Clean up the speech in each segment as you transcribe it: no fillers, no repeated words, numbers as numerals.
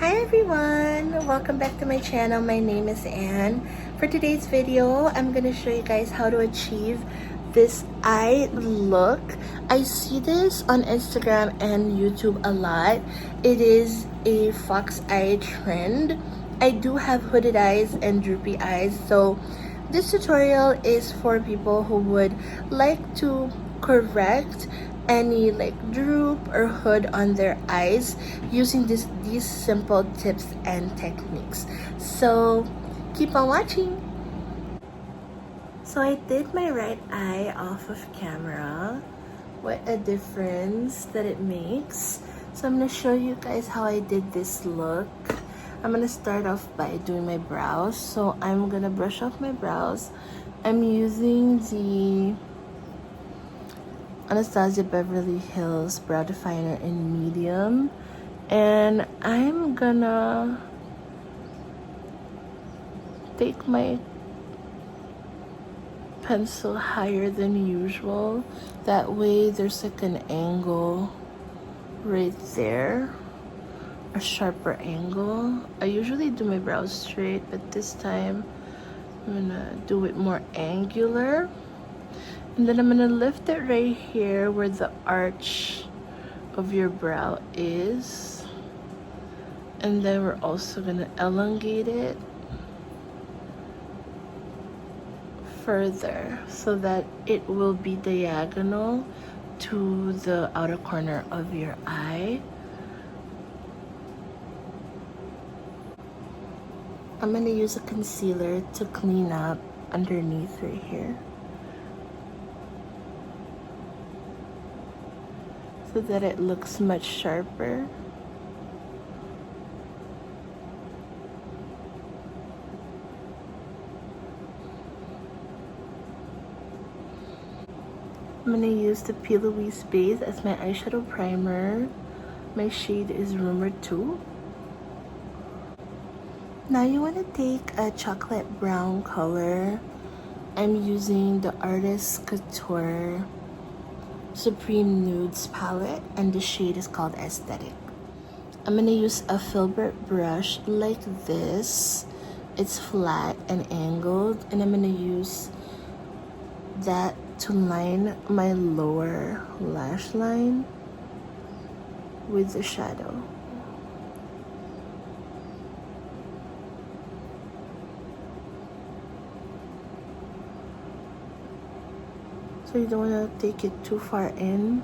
Hi everyone! Welcome back to my channel. My name is Anne. For today's video, I'm gonna show you guys how to achieve this eye look. I see this on Instagram and YouTube a lot. It is a fox eye trend. I do have hooded eyes and droopy eyes, so this tutorial is for people who would like to correct any like droop or hood on their eyes using these simple tips and techniques. So keep on watching. So I did my right eye off of camera. What a difference that it makes. So I'm gonna show you guys how I did this look. I'm gonna start off by doing my brows. So I'm gonna brush off my brows. I'm using the Anastasia Beverly Hills brow definer in medium, and I'm gonna take my pencil higher than usual. That way there's like an angle right there, a sharper angle. I usually do my brows straight, but this time I'm gonna do it more angular. And then I'm gonna lift it right here where the arch of your brow is. And then we're also gonna elongate it further so that it will be diagonal to the outer corner of your eye. I'm gonna use a concealer to clean up underneath right here, so that it looks much sharper. I'm gonna use the Louise base as my eyeshadow primer. My shade is Rumour 2. Now you wanna take a chocolate brown color. I'm using the Artist Couture Supreme Nudes palette, and the shade is called Aesthetic. I'm gonna use a filbert brush like this. It's flat and angled, and I'm gonna use that to line my lower lash line with the shadow. So you don't want to take it too far in.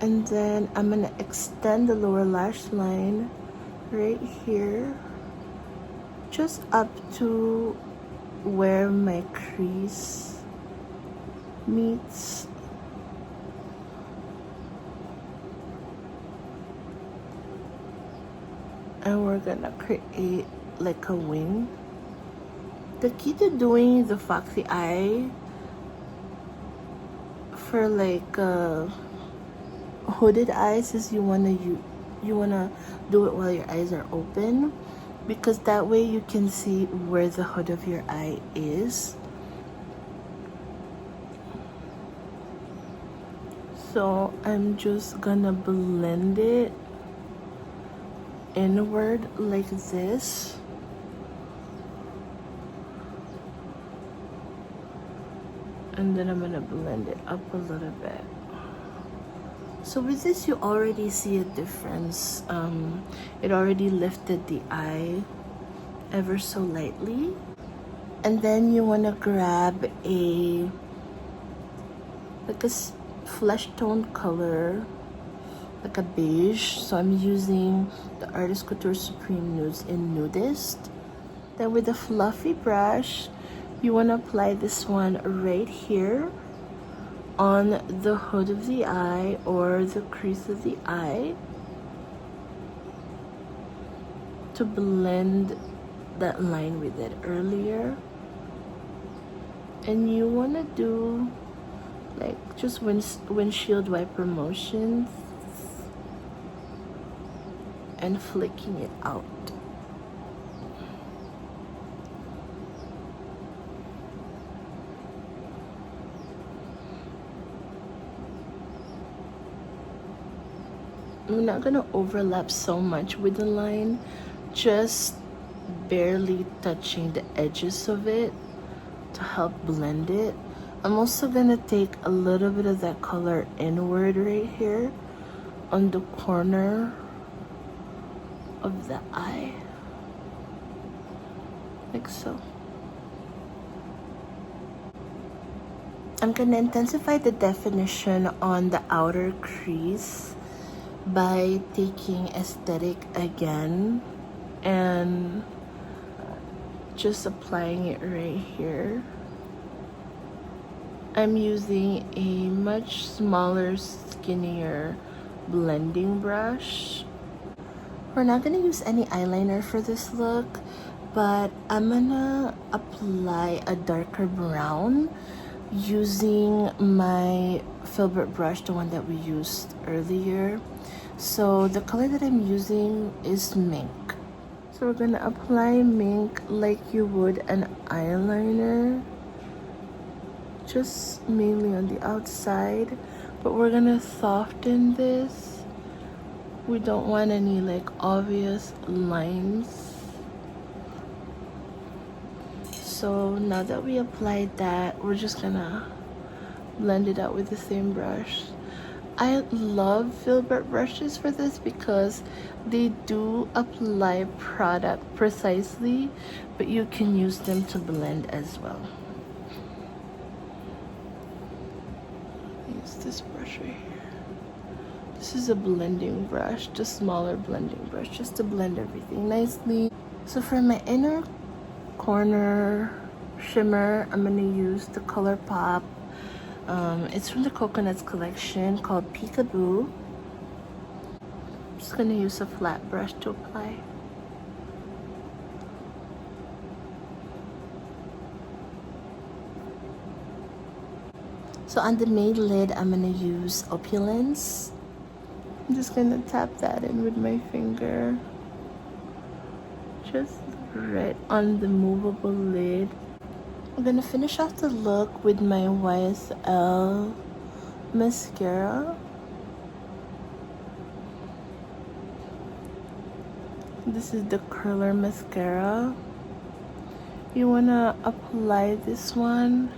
And then I'm going to extend the lower lash line right here, just up to where my crease meets. And we're going to create like a wing. The key to doing the foxy eye for like hooded eyes is you wanna do it while your eyes are open, because that way you can see where the hood of your eye is. So I'm just gonna blend it inward like this. And then I'm gonna blend it up a little bit. So with this, you already see a difference. It already lifted the eye ever so lightly. And then you wanna grab like a flesh tone color, like a beige. So I'm using the Artist Couture Supreme Nudes in Nudist. Then with a fluffy brush, you want to apply this one right here on the hood of the eye or the crease of the eye to blend that line we did earlier. And you want to do like just windshield wiper motions and flicking it out. I'm not gonna overlap so much with the line, just barely touching the edges of it to help blend it. I'm also gonna take a little bit of that color inward right here on the corner of the eye, like so. I'm gonna intensify the definition on the outer crease by taking Aesthetic again and just applying it right here. I'm using a much smaller, skinnier blending brush. We're not gonna use any eyeliner for this look, but I'm gonna apply a darker brown using my filbert brush, the one that we used earlier. So the color that I'm using is Mink. So we're gonna apply Mink like you would an eyeliner, just mainly on the outside, but we're gonna soften this. We don't want any like obvious lines. So now that we applied that, we're just gonna blend it out with the same brush. I love filbert brushes for this because they do apply product precisely, but you can use them to blend as well. Use this brush right here. This is a blending brush, just smaller blending brush, just to blend everything nicely. So for my inner corner shimmer, I'm gonna use the Colourpop. It's from the Coconuts collection called Peekaboo. I'm just gonna use a flat brush to apply. So on the maid lid, I'm gonna use Opulence. I'm just gonna tap that in with my finger. Just right on the movable lid. I'm gonna finish off the look with my YSL mascara. This is the Curler Mascara. You wanna apply this one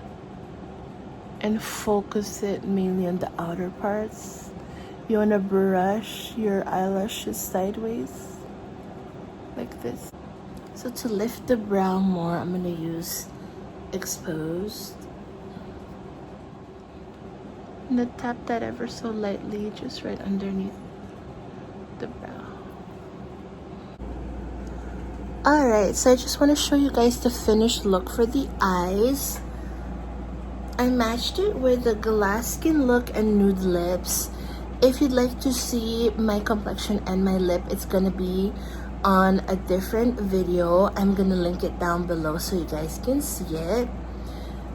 and focus it mainly on the outer parts. You wanna brush your eyelashes sideways, like this. So to lift the brow more, I'm gonna use Exposed. I'm gonna tap that ever so lightly, just right underneath the brow. Alright, so I just want to show you guys the finished look for the eyes. I matched it with the glass skin look and nude lips. If you'd like to see my complexion and my lip, it's gonna be on a different video. I'm gonna link it down below so you guys can see it.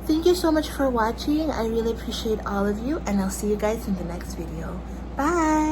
Thank you so much for watching. I really appreciate all of you, and I'll see you guys in the next video. Bye!